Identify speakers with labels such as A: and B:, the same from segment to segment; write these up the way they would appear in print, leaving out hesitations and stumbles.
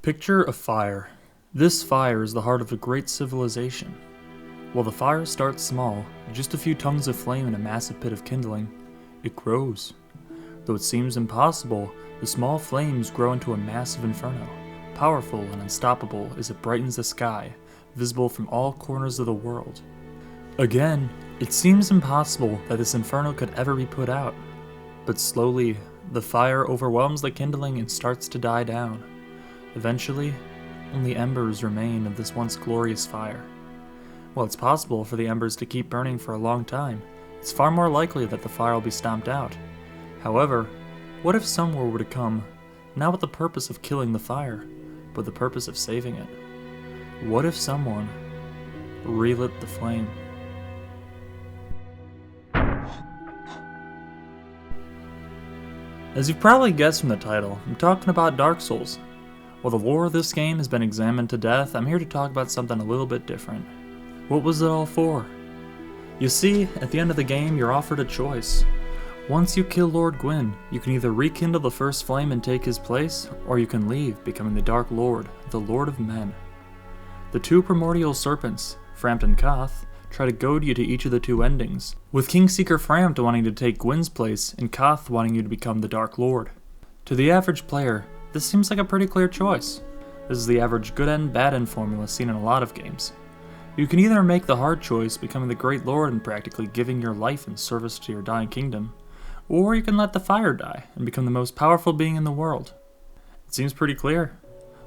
A: Picture a fire. This fire is the heart of a great civilization. While the fire starts small, just a few tongues of flame in a massive pit of kindling, it grows. Though it seems impossible, the small flames grow into a massive inferno, powerful and unstoppable as it brightens the sky, visible from all corners of the world. Again, it seems impossible that this inferno could ever be put out. But slowly, the fire overwhelms the kindling and starts to die down. Eventually, only embers remain of this once glorious fire. While it's possible for the embers to keep burning for a long time, it's far more likely that the fire will be stomped out. However, what if some war were to come, not with the purpose of killing the fire, but the purpose of saving it? What if someone relit the flame? As you've probably guessed from the title, I'm talking about Dark Souls. While the lore of this game has been examined to death, I'm here to talk about something a little bit different. What was it all for? You see, at the end of the game, you're offered a choice. Once you kill Lord Gwyn, you can either rekindle the first flame and take his place, or you can leave, becoming the Dark Lord, the Lord of Men. The two primordial serpents, Frampt and Koth, try to goad you to each of the two endings, with Kingseeker Frampt wanting to take Gwyn's place and Koth wanting you to become the Dark Lord. To the average player, this seems like a pretty clear choice. This is the average good end, bad end formula seen in a lot of games. You can either make the hard choice, becoming the Great Lord and practically giving your life in service to your dying kingdom, or you can let the fire die and become the most powerful being in the world. It seems pretty clear.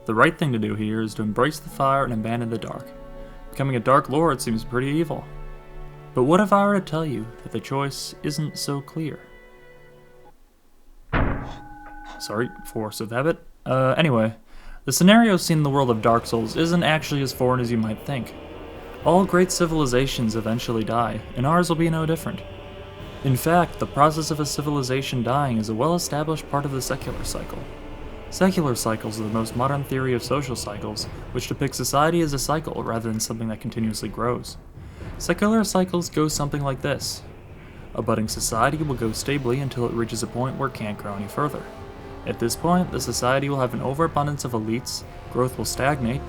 A: The right thing to do here is to embrace the fire and abandon the dark. Becoming a Dark Lord seems pretty evil. But what if I were to tell you that the choice isn't so clear? Sorry, force of habit. Anyway, the scenario seen in the world of Dark Souls isn't actually as foreign as you might think. All great civilizations eventually die, and ours will be no different. In fact, the process of a civilization dying is a well-established part of the secular cycle. Secular cycles are the most modern theory of social cycles, which depict society as a cycle rather than something that continuously grows. Secular cycles go something like this. A budding society will go stably until it reaches a point where it can't grow any further. At this point, the society will have an overabundance of elites, growth will stagnate,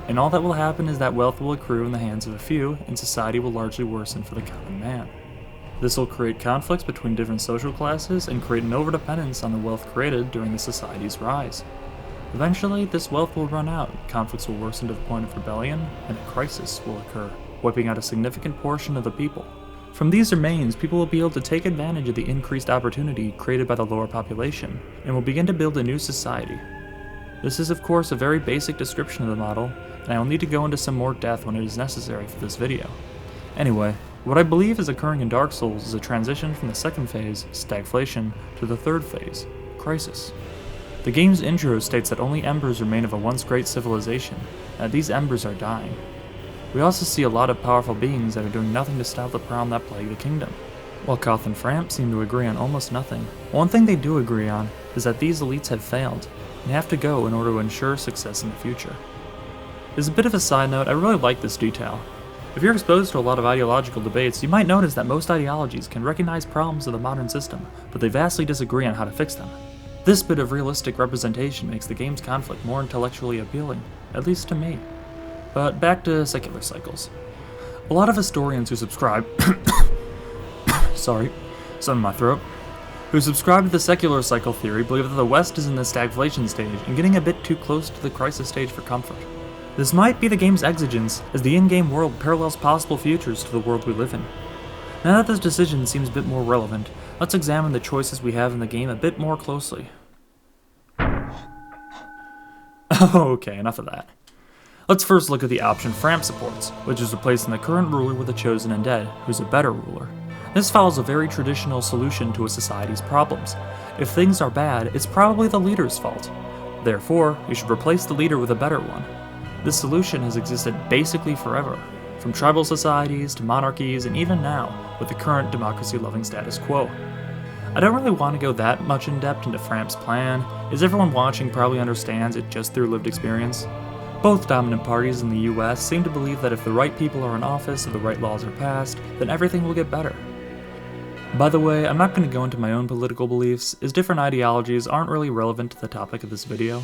A: and all that will happen is that wealth will accrue in the hands of a few, and society will largely worsen for the common man. This will create conflicts between different social classes and create an overdependence on the wealth created during the society's rise. Eventually, this wealth will run out, conflicts will worsen to the point of rebellion, and a crisis will occur, wiping out a significant portion of the people. From these remains, people will be able to take advantage of the increased opportunity created by the lower population, and will begin to build a new society. This is of course a very basic description of the model, and I will need to go into some more depth when it is necessary for this video. Anyway, what I believe is occurring in Dark Souls is a transition from the second phase, stagflation, to the third phase, crisis. The game's intro states that only embers remain of a once great civilization, and that these embers are dying. We also see a lot of powerful beings that are doing nothing to stop the problem that plague the kingdom. While Koth and Frampt seem to agree on almost nothing, one thing they do agree on is that these elites have failed, and have to go in order to ensure success in the future. As a bit of a side note, I really like this detail. If you're exposed to a lot of ideological debates, you might notice that most ideologies can recognize problems of the modern system, but they vastly disagree on how to fix them. This bit of realistic representation makes the game's conflict more intellectually appealing, at least to me. But back to secular cycles. A lot of historians who subscribe sorry, something in my throat, who subscribe to the secular cycle theory believe that the West is in the stagflation stage and getting a bit too close to the crisis stage for comfort. This might be the game's exigence, as the in-game world parallels possible futures to the world we live in. Now that this decision seems a bit more relevant, let's examine the choices we have in the game a bit more closely. Okay, enough of that. Let's first look at the option Frampt supports, which is replacing the current ruler with a chosen undead, who's a better ruler. This follows a very traditional solution to a society's problems. If things are bad, it's probably the leader's fault. Therefore, you should replace the leader with a better one. This solution has existed basically forever, from tribal societies to monarchies and even now, with the current democracy-loving status quo. I don't really want to go that much in depth into Frampt's plan, as everyone watching probably understands it just through lived experience. Both dominant parties in the US seem to believe that if the right people are in office or the right laws are passed, then everything will get better. By the way, I'm not going to go into my own political beliefs, as different ideologies aren't really relevant to the topic of this video.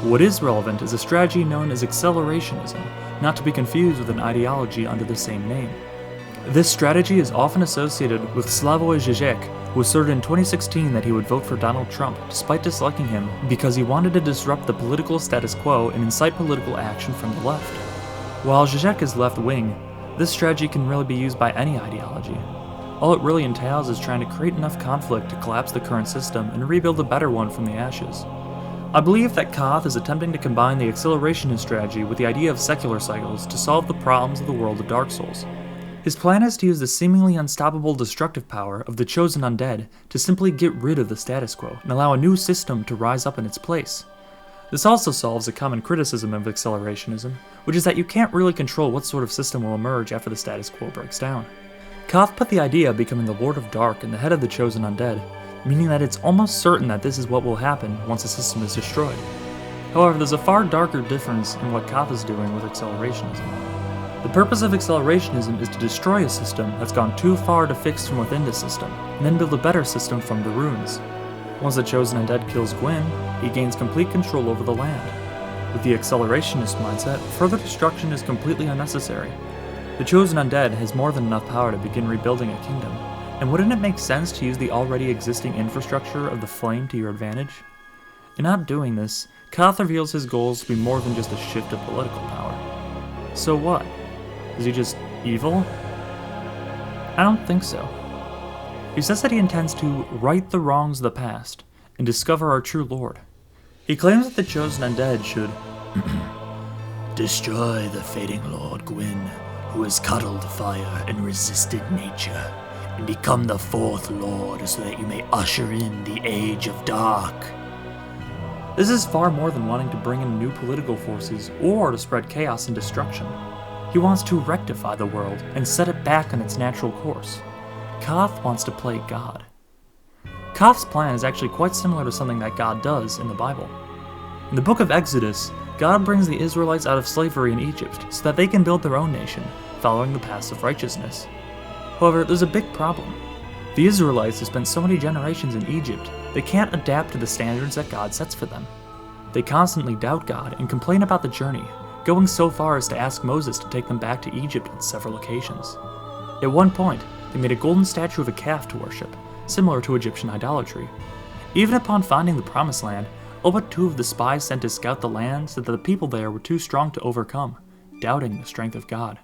A: What is relevant is a strategy known as accelerationism, not to be confused with an ideology under the same name. This strategy is often associated with Slavoj Žižek, who asserted in 2016 that he would vote for Donald Trump despite disliking him because he wanted to disrupt the political status quo and incite political action from the left. While Žižek is left-wing, this strategy can really be used by any ideology. All it really entails is trying to create enough conflict to collapse the current system and rebuild a better one from the ashes. I believe that Koth is attempting to combine the accelerationist strategy with the idea of secular cycles to solve the problems of the world of Dark Souls. His plan is to use the seemingly unstoppable destructive power of the Chosen Undead to simply get rid of the status quo and allow a new system to rise up in its place. This also solves a common criticism of accelerationism, which is that you can't really control what sort of system will emerge after the status quo breaks down. Koth put the idea of becoming the Lord of Dark in the head of the Chosen Undead, meaning that it's almost certain that this is what will happen once the system is destroyed. However, there's a far darker difference in what Koth is doing with accelerationism. The purpose of accelerationism is to destroy a system that's gone too far to fix from within the system, and then build a better system from the ruins. Once the Chosen Undead kills Gwyn, he gains complete control over the land. With the accelerationist mindset, further destruction is completely unnecessary. The Chosen Undead has more than enough power to begin rebuilding a kingdom, and wouldn't it make sense to use the already existing infrastructure of the Flame to your advantage? In not doing this, Koth reveals his goals to be more than just a shift of political power. So what? Is he just evil? I don't think so. He says that he intends to right the wrongs of the past and discover our true Lord. He claims that the Chosen Undead should destroy the fading Lord Gwyn, who has cuddled fire and resisted nature, and become the fourth Lord so that you may usher in the Age of Dark. This is far more than wanting to bring in new political forces or to spread chaos and destruction. He wants to rectify the world and set it back on its natural course. Koth wants to play God. Koth's plan is actually quite similar to something that God does in the Bible. In the book of Exodus, God brings the Israelites out of slavery in Egypt so that they can build their own nation, following the paths of righteousness. However, there's a big problem. The Israelites have spent so many generations in Egypt, they can't adapt to the standards that God sets for them. They constantly doubt God and complain about the journey, going so far as to ask Moses to take them back to Egypt on several occasions. At one point, they made a golden statue of a calf to worship, similar to Egyptian idolatry. Even upon finding the Promised Land, all but 2 of the spies sent to scout the land said that the people there were too strong to overcome, doubting the strength of God.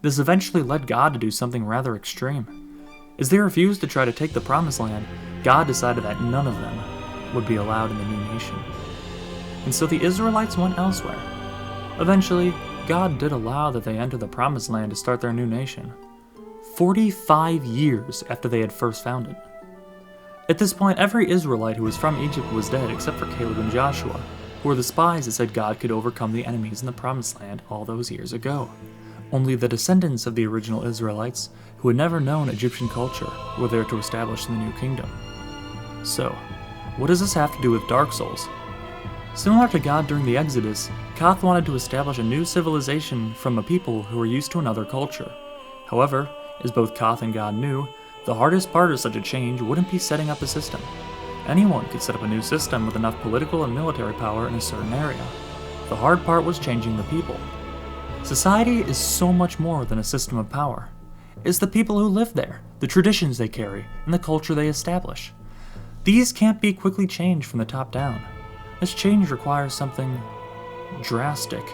A: This eventually led God to do something rather extreme. As they refused to try to take the Promised Land, God decided that none of them would be allowed in the new nation. And so the Israelites went elsewhere. Eventually, God did allow that they enter the Promised Land to start their new nation, 45 years after they had first found it. At this point, every Israelite who was from Egypt was dead except for Caleb and Joshua, who were the spies that said God could overcome the enemies in the Promised Land all those years ago. Only the descendants of the original Israelites, who had never known Egyptian culture, were there to establish the new kingdom. So, what does this have to do with Dark Souls? Similar to God during the Exodus, Koth wanted to establish a new civilization from a people who were used to another culture. However, as both Koth and God knew, the hardest part of such a change wouldn't be setting up a system. Anyone could set up a new system with enough political and military power in a certain area. The hard part was changing the people. Society is so much more than a system of power. It's the people who live there, the traditions they carry, and the culture they establish. These can't be quickly changed from the top down. This change requires something drastic.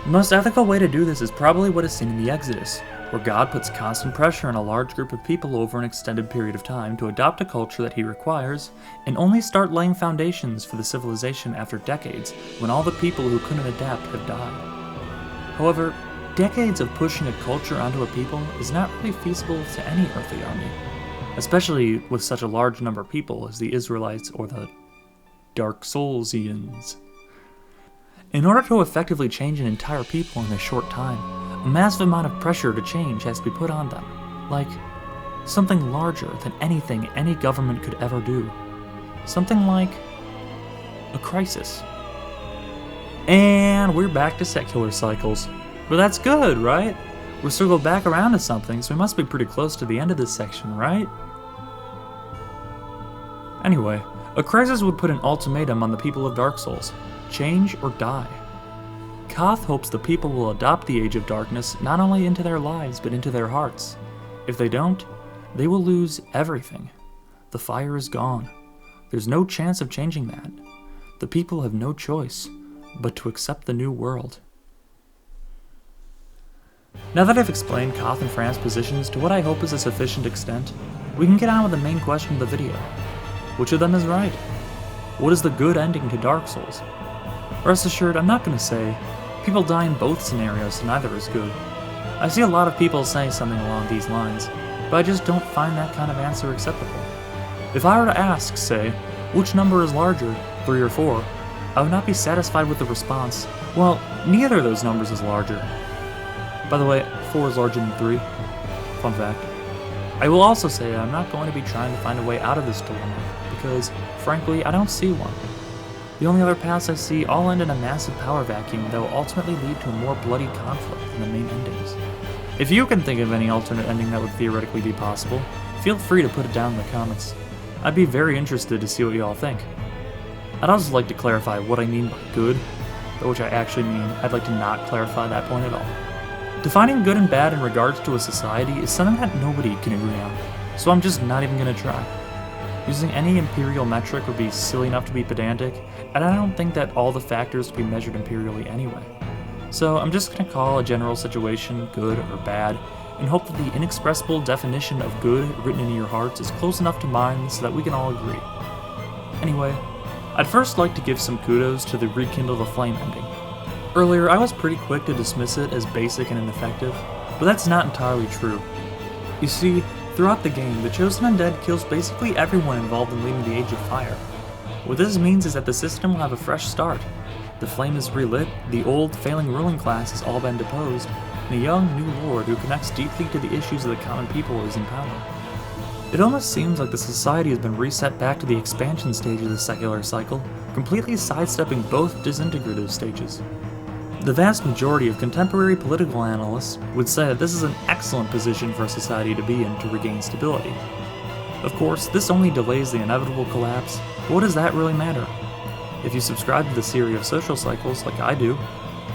A: The most ethical way to do this is probably what is seen in the Exodus, where God puts constant pressure on a large group of people over an extended period of time to adopt a culture that he requires, and only start laying foundations for the civilization after decades, when all the people who couldn't adapt have died. However, decades of pushing a culture onto a people is not really feasible to any earthly army, especially with such a large number of people as the Israelites or the Dark Soulsians. In order to effectively change an entire people in a short time, a massive amount of pressure to change has to be put on them, like something larger than anything any government could ever do. Something like a crisis. And we're back to secular cycles. But that's good, right? We're circled back around to something, so we must be pretty close to the end of this section, right? Anyway, a crisis would put an ultimatum on the people of Dark Souls. change or die. Koth hopes the people will adopt the Age of Darkness not only into their lives but into their hearts. If they don't, they will lose everything. The fire is gone. There's no chance of changing that. The people have no choice but to accept the new world. Now that I've explained Koth and Framp's positions to what I hope is a sufficient extent, we can get on with the main question of the video. Which of them is right? What is the good ending to Dark Souls? Rest assured, I'm not going to say, people die in both scenarios, so neither is good. I see a lot of people saying something along these lines, but I just don't find that kind of answer acceptable. If I were to ask, say, which number is larger, 3 or 4, I would not be satisfied with the response, well, neither of those numbers is larger. By the way, 4 is larger than 3. Fun fact. I will also say I'm not going to be trying to find a way out of this dilemma, because, frankly, I don't see one. The only other paths I see all end in a massive power vacuum that will ultimately lead to a more bloody conflict than the main endings. If you can think of any alternate ending that would theoretically be possible, feel free to put it down in the comments. I'd be very interested to see what you all think. I'd also like to clarify what I mean by good, by which I actually mean I'd like to not clarify that point at all. Defining good and bad in regards to a society is something that nobody can agree on, so I'm just not even going to try. Using any imperial metric would be silly enough to be pedantic, and I don't think that all the factors can be measured imperially anyway. So I'm just going to call a general situation good or bad, and hope that the inexpressible definition of good written into your hearts is close enough to mine so that we can all agree. Anyway, I'd first like to give some kudos to the Rekindle the Flame ending. Earlier, I was pretty quick to dismiss it as basic and ineffective, but that's not entirely true. You see, throughout the game, the Chosen Undead kills basically everyone involved in leading the Age of Fire. What this means is that the system will have a fresh start. The flame is relit, the old, failing ruling class has all been deposed, and a young, new lord who connects deeply to the issues of the common people is in power. It almost seems like the society has been reset back to the expansion stage of the secular cycle, completely sidestepping both disintegrative stages. The vast majority of contemporary political analysts would say that this is an excellent position for a society to be in to regain stability. Of course, this only delays the inevitable collapse, but what does that really matter? If you subscribe to the theory of social cycles like I do,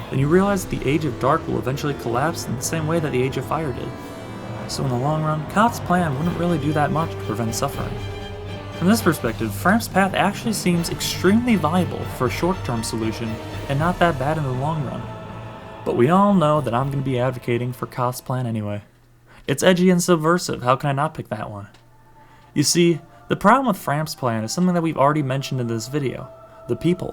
A: then you realize that the Age of Dark will eventually collapse in the same way that the Age of Fire did. So in the long run, Koth's plan wouldn't really do that much to prevent suffering. From this perspective, Framp's path actually seems extremely viable for a short-term solution, and not that bad in the long run. But we all know that I'm going to be advocating for Koth's plan anyway. It's edgy and subversive, how can I not pick that one? You see, the problem with Framp's plan is something that we've already mentioned in this video, the people.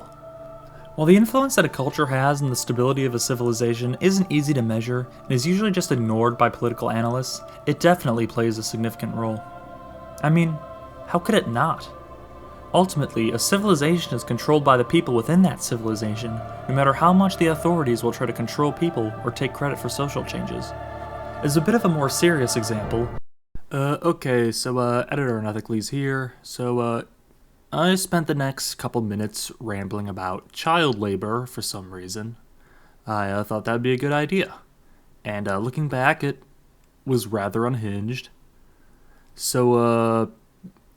A: While the influence that a culture has on the stability of a civilization isn't easy to measure and is usually just ignored by political analysts, it definitely plays a significant role. I mean, how could it not? Ultimately, a civilization is controlled by the people within that civilization, no matter how much the authorities will try to control people or take credit for social changes. As a bit of a more serious example, Editor Unethically's here, I spent the next couple minutes rambling about child labor for some reason. I thought that'd be a good idea, and looking back, it was rather unhinged.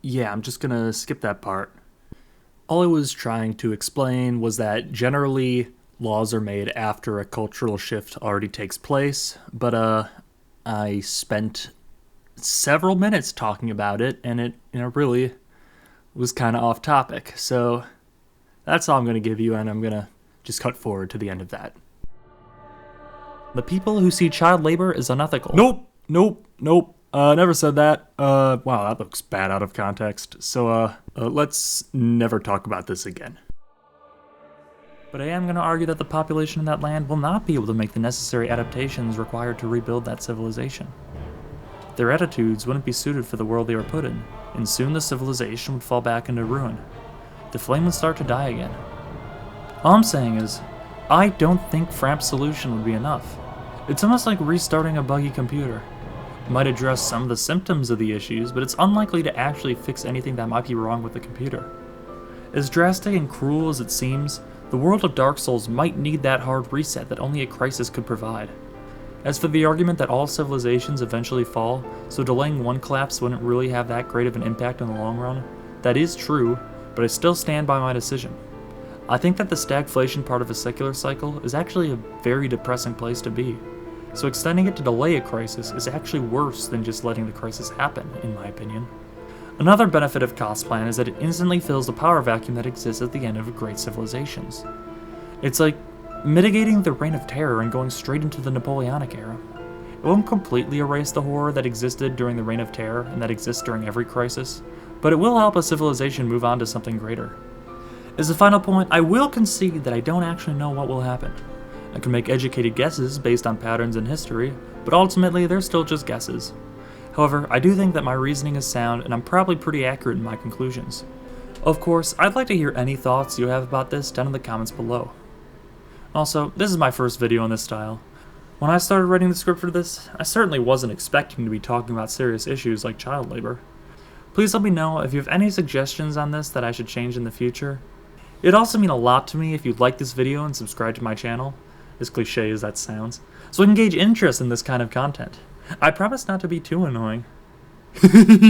A: Yeah, I'm just gonna skip that part. All I was trying to explain was that generally laws are made after a cultural shift already takes place, but I spent several minutes talking about it, and it really was kind of off topic. So that's all I'm gonna give you, and I'm gonna just cut forward to the end of that. The people who see child labor as unethical. Nope. Never said that. Wow, that looks bad out of context. So, let's never talk about this again. But I am going to argue that the population in that land will not be able to make the necessary adaptations required to rebuild that civilization. Their attitudes wouldn't be suited for the world they were put in, and soon the civilization would fall back into ruin. The flame would start to die again. All I'm saying is, I don't think Framp's solution would be enough. It's almost like restarting a buggy computer. It might address some of the symptoms of the issues, but it's unlikely to actually fix anything that might be wrong with the computer. As drastic and cruel as it seems, the world of Dark Souls might need that hard reset that only a crisis could provide. As for the argument that all civilizations eventually fall, so delaying one collapse wouldn't really have that great of an impact in the long run, that is true, but I still stand by my decision. I think that the stagflation part of a secular cycle is actually a very depressing place to be. So extending it to delay a crisis is actually worse than just letting the crisis happen, in my opinion. Another benefit of Cosplan is that it instantly fills the power vacuum that exists at the end of great civilizations. It's like mitigating the Reign of Terror and going straight into the Napoleonic era. It won't completely erase the horror that existed during the Reign of Terror and that exists during every crisis, but it will help a civilization move on to something greater. As a final point, I will concede that I don't actually know what will happen. I can make educated guesses based on patterns in history, but ultimately they're still just guesses. However, I do think that my reasoning is sound and I'm probably pretty accurate in my conclusions. Of course, I'd like to hear any thoughts you have about this down in the comments below. Also, this is my first video in this style. When I started writing the script for this, I certainly wasn't expecting to be talking about serious issues like child labor. Please let me know if you have any suggestions on this that I should change in the future. It'd also mean a lot to me if you'd like this video and subscribe to my channel, as cliche as that sounds, so I can gauge interest in this kind of content. I promise not to be too annoying.